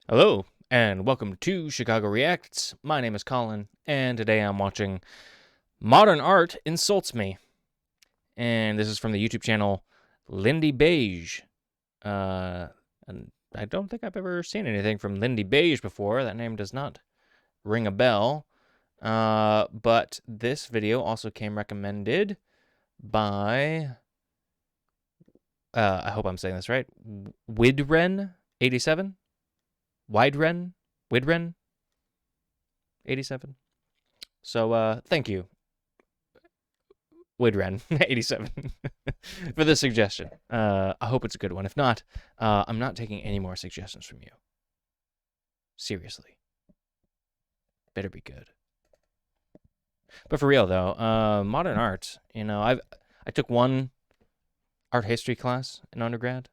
Hello, and welcome to Chicago Reacts. My name is Colin, and today I'm watching Modern Art Insults Me. And this is from the YouTube channel Lindybeige. And I don't think I've ever seen anything from Lindybeige before. That name does not ring a bell. But this video also came recommended by, I hope I'm saying this right, Widren87? Widren 87. So thank you, Widren 87, for the suggestion. I hope it's a good one. If not, I'm not taking any more suggestions from you. Seriously, better be good. But for real though, modern art. I took one art history class in undergrad.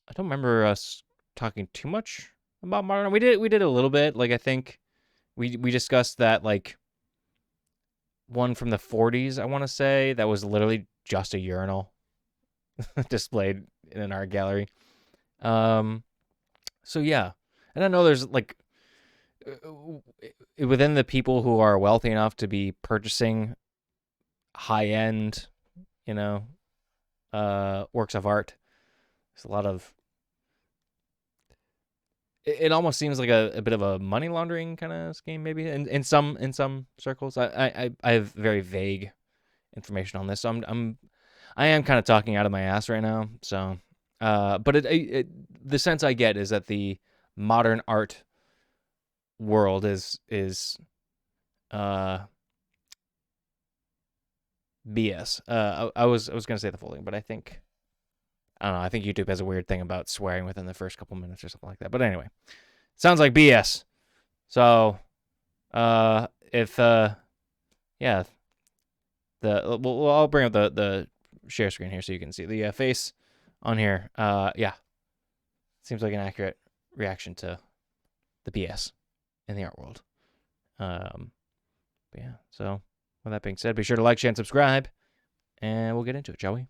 I don't remember us talking too much about modern art. We did a little bit. Like I think we discussed that like one from the 40s, I want to say, that was literally just a urinal displayed in an art gallery. So yeah. And I know there's like within the people who are wealthy enough to be purchasing high-end, works of art, there's a lot of it almost seems like a bit of a money laundering kind of scheme, maybe in some circles. I have very vague information on this, so I am kind of talking out of my ass right now. So, but the sense I get is that the modern art world is BS. I was gonna say the full thing, but I don't know. I think YouTube has a weird thing about swearing within the first couple minutes or something like that. But anyway, sounds like BS. So, yeah, I'll bring up the share screen here so you can see the face on here. Yeah, seems like an accurate reaction to the BS in the art world. But yeah, so with that being said, be sure to like, share, and subscribe, and we'll get into it, shall we?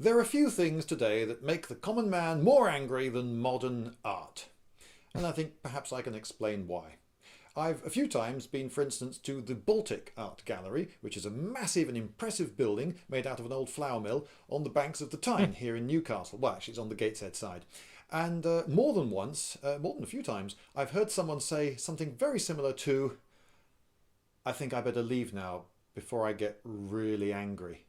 There are few things today that make the common man more angry than modern art. And I think perhaps I can explain why. I've a few times been, for instance, to the Baltic Art Gallery, which is a massive and impressive building made out of an old flour mill on the banks of the Tyne here in Newcastle. Well, actually, it's on the Gateshead side. And more than a few times, I've heard someone say something very similar to, "I think I better leave now before I get really angry."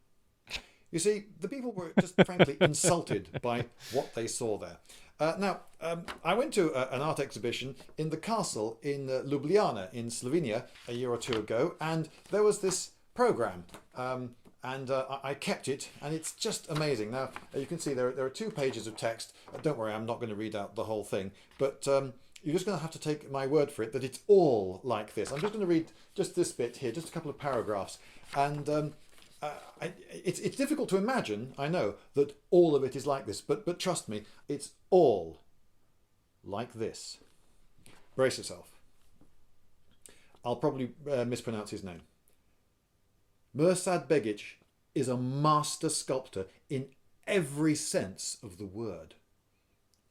You see, the people were just frankly insulted by what they saw there. I went to an art exhibition in the castle in Ljubljana in Slovenia a year or two ago, and there was this program, and I kept it, and it's just amazing. Now, you can see there are 2 pages of text. Don't worry, I'm not going to read out the whole thing, but you're just going to have to take my word for it that it's all like this. I'm just going to read just this bit here, just a couple of paragraphs, and it's difficult to imagine, I know, that all of it is like this, but trust me, it's all like this. Brace yourself. I'll probably mispronounce his name. Mirsad Begic is a master sculptor in every sense of the word,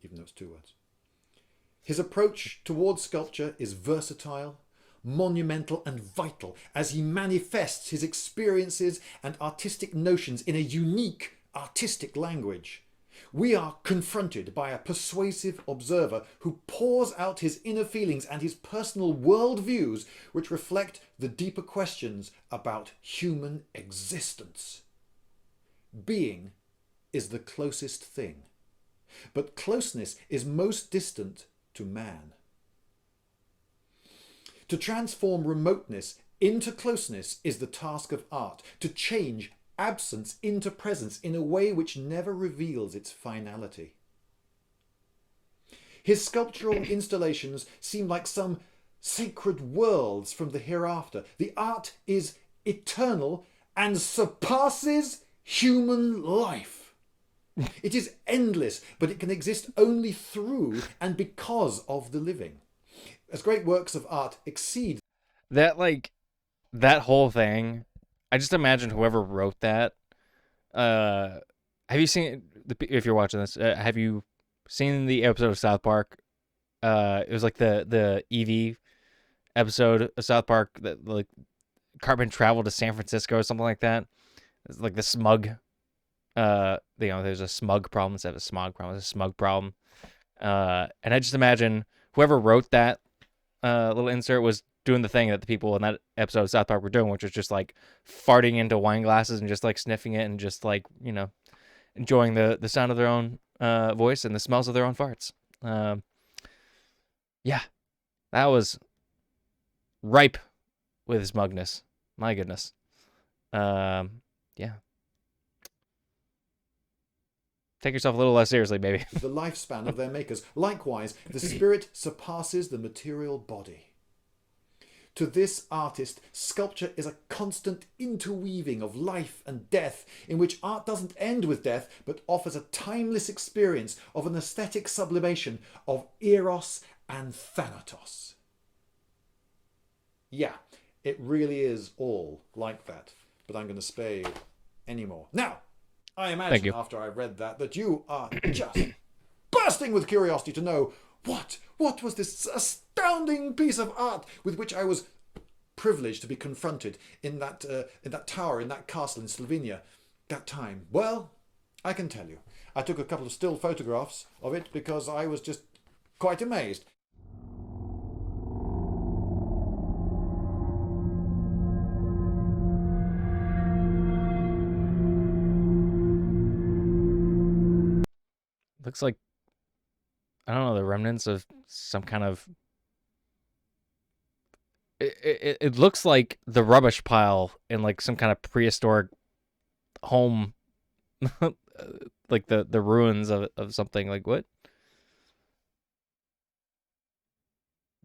even though it's 2 words. His approach towards sculpture is versatile, monumental and vital as he manifests his experiences and artistic notions in a unique artistic language. We are confronted by a persuasive observer who pours out his inner feelings and his personal worldviews which reflect the deeper questions about human existence. Being is the closest thing, but closeness is most distant to man. To transform remoteness into closeness is the task of art, to change absence into presence in a way which never reveals its finality. His sculptural installations seem like some sacred worlds from the hereafter. The art is eternal and surpasses human life. It is endless, but it can exist only through and because of the living. As great works of art exceed That whole thing I just imagine whoever wrote that. Uh, have you seen if you're watching this? Have you seen the episode of South Park? It was like the EV episode of South Park that like Cartman traveled to San Francisco or something like that. It's like the smug. There's a smug problem instead of a smog problem. It's a smug problem. And I just imagine whoever wrote that little insert was doing the thing that the people in that episode of South Park were doing, which was just like farting into wine glasses and just like sniffing it and just like, enjoying the sound of their own voice and the smells of their own farts. Yeah, that was ripe with smugness. My goodness. Yeah. Take yourself a little less seriously, baby. The lifespan of their makers. Likewise, the spirit surpasses the material body. To this artist, sculpture is a constant interweaving of life and death, in which art doesn't end with death, but offers a timeless experience of an aesthetic sublimation of Eros and Thanatos. Yeah, it really is all like that, but I'm going to spare you anymore. Now, I imagine after I read that you are just bursting with curiosity to know what was this astounding piece of art with which I was privileged to be confronted in that tower, in that castle in Slovenia, that time. Well, I can tell you. I took a couple of still photographs of it because I was just quite amazed. Looks like, I don't know, the remnants of some kind of. It looks like the rubbish pile in like some kind of prehistoric home, like the ruins of something. Like what?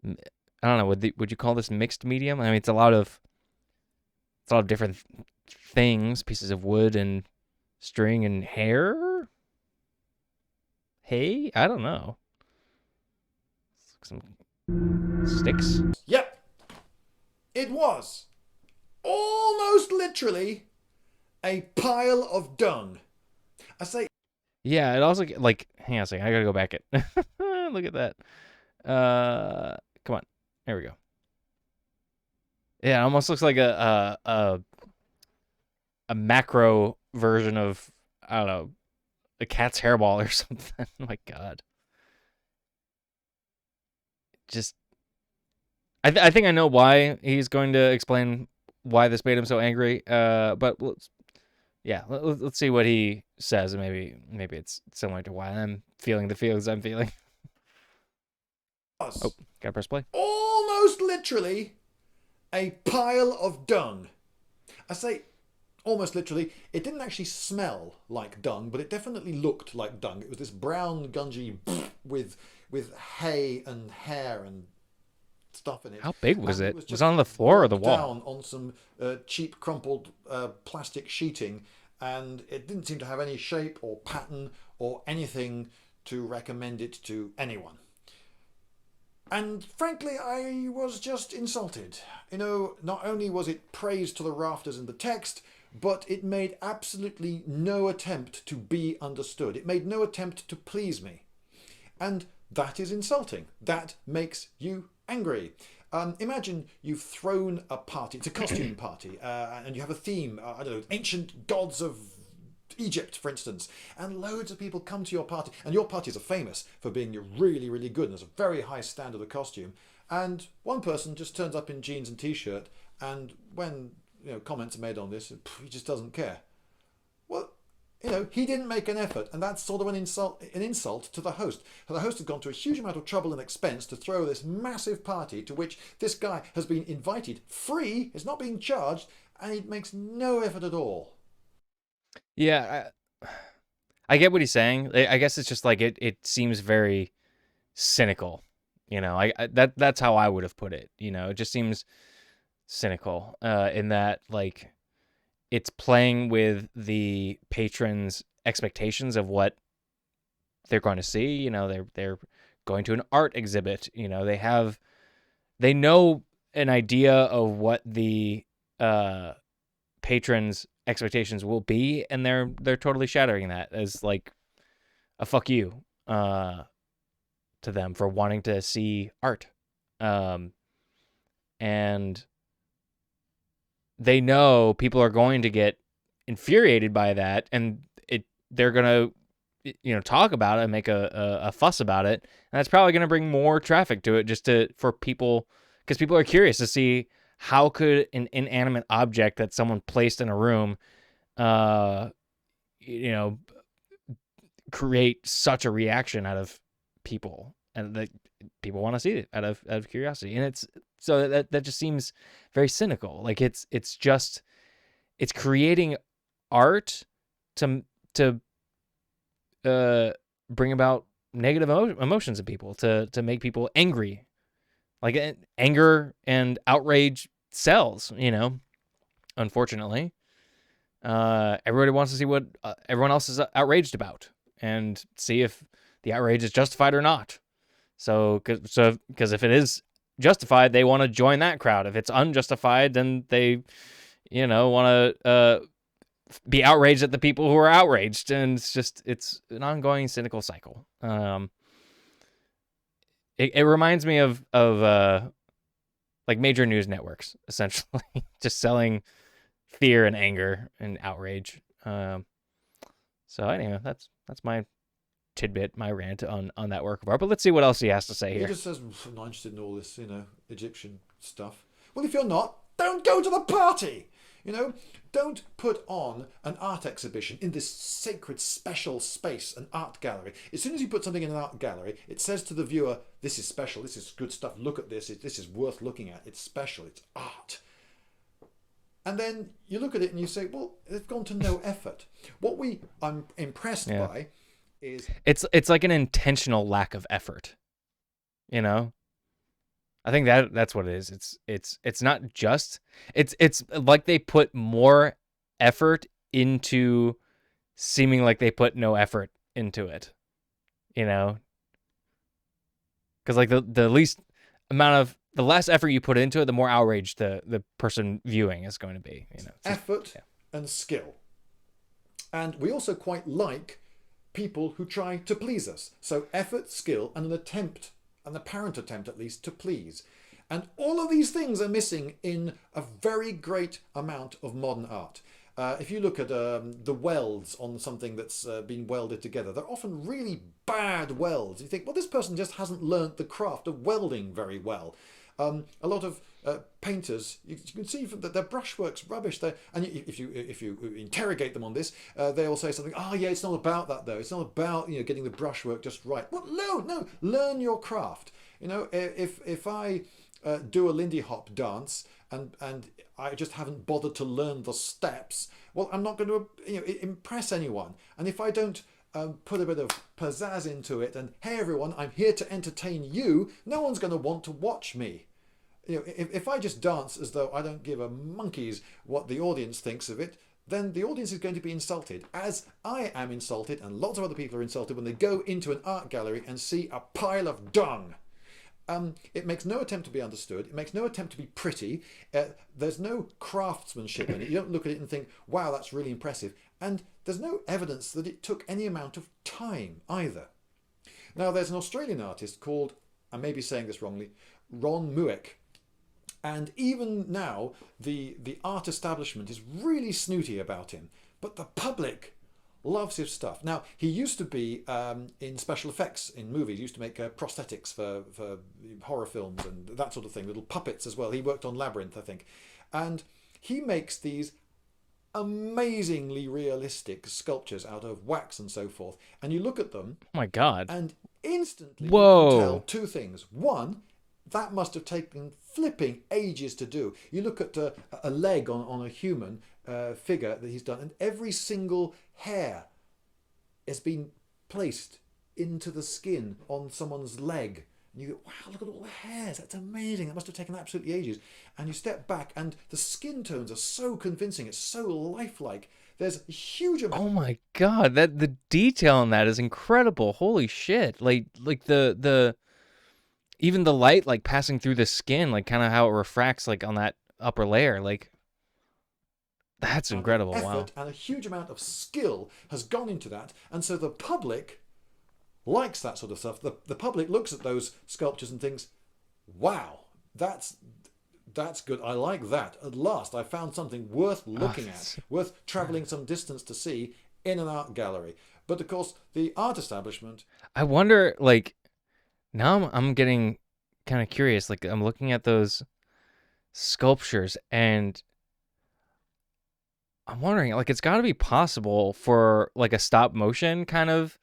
I don't know. Would you call this mixed medium? I mean, it's a lot of different things, pieces of wood and string and hair. Hey, I don't know. Some sticks. Yep, it was almost literally a pile of dung. I say. Yeah, it also like. Hang on a second. I gotta go back it. Look at that. Come on. There we go. Yeah, it almost looks like a macro version of, I don't know, a cat's hairball or something. Oh my God. Just, I think I know why he's going to explain why this made him so angry. But let's see what he says, and maybe it's similar to why I'm feeling the feelings I'm feeling. Oh, gotta press play. Almost literally a pile of dung. I say almost literally. It didn't actually smell like dung, but it definitely looked like dung. It was this brown gungy with hay and hair and stuff in it. How big was it? Was it on the floor or the wall? Down on some cheap crumpled plastic sheeting, and it didn't seem to have any shape or pattern or anything to recommend it to anyone. And frankly, I was just insulted. Not only was it praised to the rafters in the text, but it made absolutely no attempt to be understood. It made no attempt to please me. And that is insulting. That makes you angry. Imagine you've thrown a party. It's a costume party, and you have a theme. I don't know, ancient gods of Egypt, for instance, and loads of people come to your party, and your parties are famous for being really, really good, and there's a very high standard of costume, and one person just turns up in jeans and t-shirt, and when comments are made on this, he just doesn't care. Well, he didn't make an effort, and that's sort of an insult to the host. The host had gone to a huge amount of trouble and expense to throw this massive party to which this guy has been invited free, is not being charged, and he makes no effort at all. Yeah, I get what he's saying. I guess it's just like it seems very cynical. That's how I would have put it. It just seems cynical in that like it's playing with the patrons' expectations of what they're going to see. They're going to an art exhibit. They know an idea of what the patrons' expectations will be, and they're totally shattering that as like a fuck you to them for wanting to see art. And they know people are going to get infuriated by that, and they're gonna talk about it and make a fuss about it, and that's probably gonna bring more traffic to it, just for people, because people are curious to see how could an inanimate object that someone placed in a room create such a reaction out of people, and that people want to see it out of curiosity. And it's so that just seems very cynical. Like it's creating art to bring about negative emotions in people, to make people angry. Like anger and outrage sells, unfortunately. Everybody wants to see what everyone else is outraged about and see if the outrage is justified or not. So because if it is justified, they want to join that crowd. If it's unjustified, then they, want to be outraged at the people who are outraged. And it's an ongoing cynical cycle. It reminds me of like major news networks, essentially, just selling fear and anger and outrage. So anyway, that's my tidbit, my rant on that work of art. But let's see what else he has to say here. He just says, I'm not interested in all this, Egyptian stuff. Well, if you're not, don't go to the party. Don't put on an art exhibition in this sacred, special space, an art gallery. As soon as you put something in an art gallery, it says to the viewer, this is special, this is good stuff, look at this, this is worth looking at, it's special, it's art. And then you look at it and you say, well, they've gone to no effort. What I'm impressed by is... It's like an intentional lack of effort, I think that's what it is. It's not just... It's like they put more effort into seeming like they put no effort into it, Because like the least amount of... The less effort you put into it, the more outraged the person viewing is going to be. Effort and skill. And we also quite like people who try to please us. So effort, skill, and an apparent attempt at least, to please. And all of these things are missing in a very great amount of modern art. If you look at the welds on something that's been welded together, they're often really bad welds. You think, well, this person just hasn't learnt the craft of welding very well. A lot of painters, you can see that their brushwork's rubbish. And if you interrogate them on this, they will say something. Oh yeah, it's not about that though. It's not about getting the brushwork just right. Well, no, learn your craft. If I do a Lindy Hop dance and I just haven't bothered to learn the steps, well, I'm not going to impress anyone. And if I don't put a bit of pizzazz into it and, hey everyone, I'm here to entertain you, no one's going to want to watch me. If I just dance as though I don't give a monkey's what the audience thinks of it, then the audience is going to be insulted, as I am insulted and lots of other people are insulted when they go into an art gallery and see a pile of dung. It makes no attempt to be understood. It makes no attempt to be pretty. There's no craftsmanship in it. You don't look at it and think, wow, that's really impressive. And there's no evidence that it took any amount of time either. Now, there's an Australian artist called, I may be saying this wrongly, Ron Mueck. And even now, the art establishment is really snooty about him. But the public loves his stuff. Now, he used to be in special effects in movies. He used to make prosthetics for horror films and that sort of thing, little puppets as well. He worked on Labyrinth, I think. And he makes these amazingly realistic sculptures out of wax and so forth. And you look at them... Oh my God. And instantly Whoa. you can tell two things. One, that must have taken flipping ages to do. You look at a leg on a human figure that he's done, and every single hair has been placed into the skin on someone's leg. And you go, wow, look at all the hairs. That's amazing. That must have taken absolutely ages. And you step back, and the skin tones are so convincing. It's so lifelike. There's a huge amount. Oh my God, the detail in that is incredible. Holy shit! Like the even the light like passing through the skin, like kind of how it refracts like on that upper layer, like That's And incredible. Wow. effort and a huge amount of skill has gone into that. And so the public likes that sort of stuff. The public looks at those sculptures and thinks, wow, that's good. I like that. At last, I found something worth looking at, worth travelling some distance to see in an art gallery. But of course, the art establishment. I wonder, like, now I'm getting kind of curious. Like, I'm looking at those sculptures and I'm wondering, like, it's got to be possible for like a stop motion kind of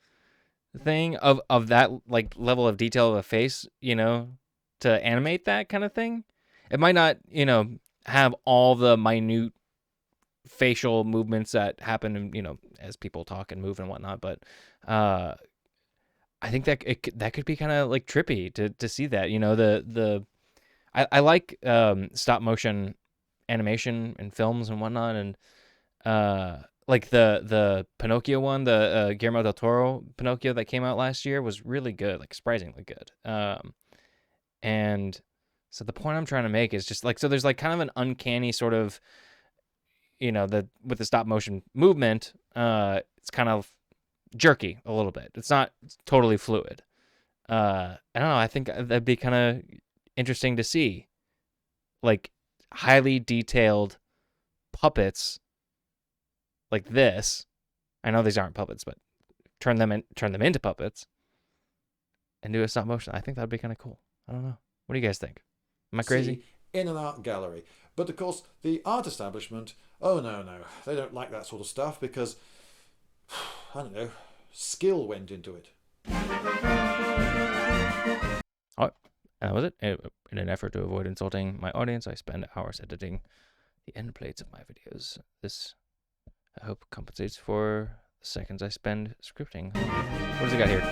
thing of that like level of detail of a face, to animate that kind of thing. It might not, have all the minute facial movements that happen, as people talk and move and whatnot, but I think that that could be kind of like trippy to see that, I like stop motion animation and films and whatnot, and like the Pinocchio one, the Guillermo del Toro Pinocchio that came out last year was really good, like surprisingly good. And so the point I'm trying to make is just like, so there's like kind of an uncanny sort of, with the stop motion movement, it's kind of jerky a little bit. It's not totally fluid. I don't know. I think that'd be kind of interesting to see, like highly detailed puppets like this. I know these aren't puppets, but turn them into puppets and do a stop motion. I think that'd be kind of cool. I don't know. What do you guys think? Am I crazy? In an art gallery. But of course, the art establishment, oh no, they don't like that sort of stuff because, I don't know, skill went into it. Oh, and that was it. In an effort to avoid insulting my audience, I spend hours editing the end plates of my videos. This, I hope, compensates for the seconds I spend scripting. What does it got here?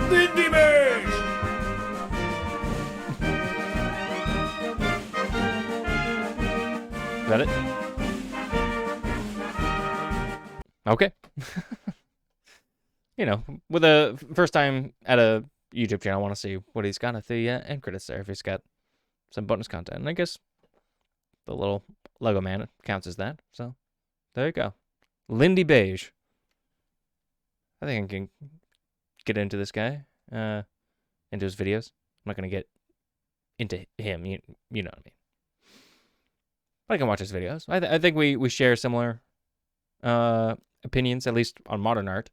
Lindybeige! Is that it? Okay. With a first time at a YouTube channel, I want to see what he's got at the end credits there. If he's got some bonus content, and I guess the little Lego man counts as that. So there you go, Lindybeige. I think I can get into this guy, into his videos. I'm not gonna get into him. You know what I mean. But I can watch his videos. I think we share similar opinions, at least on modern art.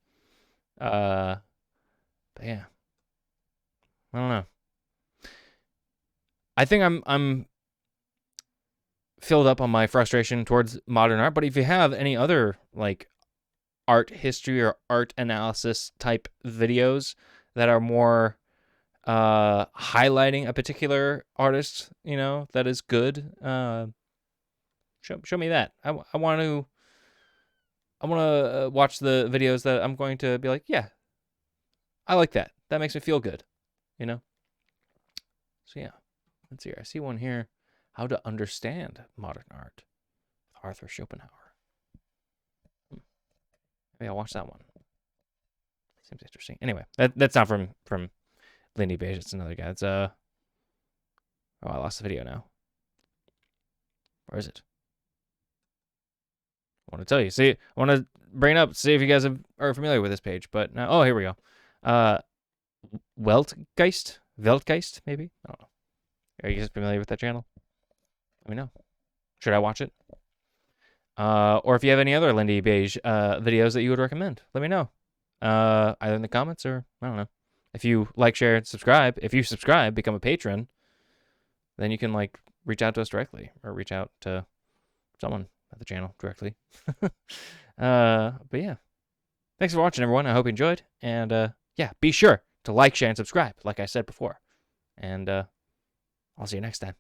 But yeah, I don't know. I think I'm filled up on my frustration towards modern art. But if you have any other like art history or art analysis type videos that are more highlighting a particular artist, that is good, show me that. I want to watch the videos that I'm going to be like, yeah, I like that. That makes me feel good, So yeah, let's see here. I see one here. How to Understand Modern Art, Arthur Schopenhauer. Maybe I'll watch that one. Seems interesting. Anyway, that's not from Lindybeige. It's another guy. It's oh, I lost the video now. Where is it? I want to tell you. See, I want to bring it up, see if you guys are familiar with this page. But now, oh, here we go. Weltgeist, maybe. I don't know. Are you guys familiar with that channel? Let me know. Should I watch it? Or if you have any other Lindybeige videos that you would recommend, let me know. Either in the comments or I don't know. If you like, share, and subscribe. If you subscribe, become a patron, then you can like reach out to us directly or reach out to someone at the channel directly. But yeah, thanks for watching, everyone. I hope you enjoyed. And yeah, be sure to like, share, and subscribe, like I said before. And I'll see you next time.